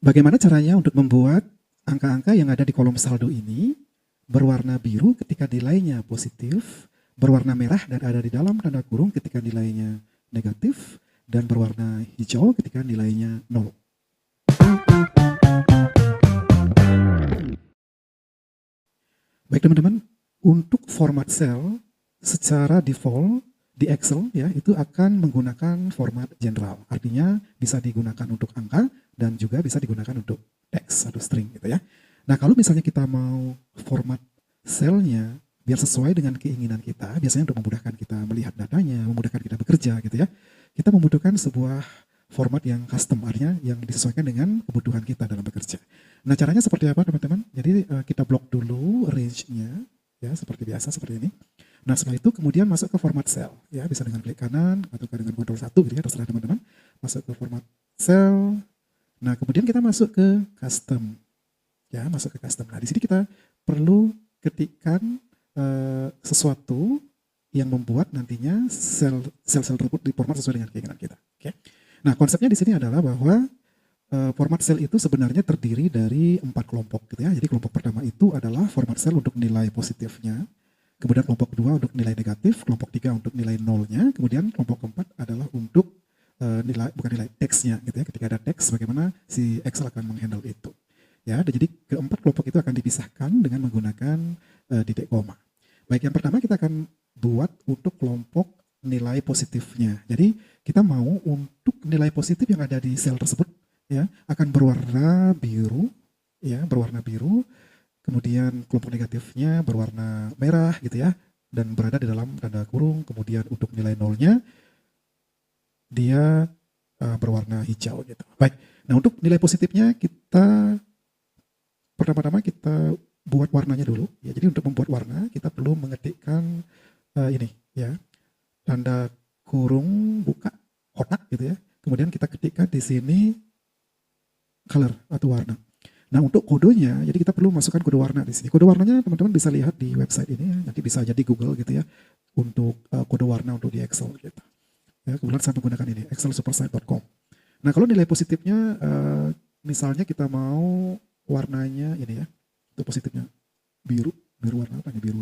Bagaimana caranya untuk membuat angka-angka yang ada di kolom saldo ini berwarna biru ketika nilainya positif, berwarna merah dan ada di dalam tanda kurung ketika nilainya negatif, dan berwarna hijau ketika nilainya 0. Baik teman-teman, untuk format sel secara default di Excel ya itu akan menggunakan format general. Artinya bisa digunakan untuk angka dan juga bisa digunakan untuk teks atau string gitu ya. Nah, kalau misalnya kita mau format selnya biar sesuai dengan keinginan kita, biasanya untuk memudahkan kita melihat datanya, memudahkan kita bekerja gitu ya. Kita membutuhkan sebuah format yang custom, artinya yang disesuaikan dengan kebutuhan kita dalam bekerja. Nah, caranya seperti apa teman-teman? Jadi kita blok dulu range-nya ya seperti biasa seperti ini. Nah, setelah itu kemudian masuk ke format cell ya, bisa dengan klik kanan atau dengan Ctrl 1 gitu ya, terserah teman-teman. Masuk ke format cell. Nah, kemudian kita masuk ke custom. Ya, masuk ke custom. Nah, di sini kita perlu ketikkan sesuatu yang membuat nantinya sel tersebut diformat sesuai dengan keinginan kita. Oke. Nah, konsepnya di sini adalah bahwa format sel itu sebenarnya terdiri dari 4 kelompok gitu ya. Jadi kelompok pertama itu adalah format sel untuk nilai positifnya. Kemudian kelompok kedua untuk nilai negatif, kelompok 3 untuk nilai nolnya, kemudian kelompok keempat adalah untuk bukan nilai teksnya gitu ya. Ketika ada teks, bagaimana si Excel akan menghandle itu. Ya, jadi keempat kelompok itu akan dipisahkan dengan menggunakan titik koma. Baik, yang pertama kita akan buat untuk kelompok nilai positifnya. Jadi kita mau untuk nilai positif yang ada di sel tersebut ya akan berwarna biru ya, berwarna biru. Kemudian kelompok negatifnya berwarna merah gitu ya dan berada di dalam tanda kurung. Kemudian untuk nilai nolnya dia berwarna hijau gitu. Baik. Nah, untuk nilai positifnya kita pertama-tama kita buat warnanya dulu ya. Jadi untuk membuat warna kita perlu mengetikkan ini ya. Tanda kurung buka kotak gitu ya. Kemudian kita ketikkan di sini color atau warna. Nah, untuk kodenya, jadi kita perlu masukkan kode warna di sini. Kode warnanya teman-teman bisa lihat di website ini ya. Nanti bisa aja di Google gitu ya untuk kode warna untuk di Excel gitu. Ya, kebetulan saya menggunakan ini excelsupersite.com. Nah, kalau nilai positifnya misalnya kita mau warnanya ini ya. Untuk positifnya biru warna apa nih? Biru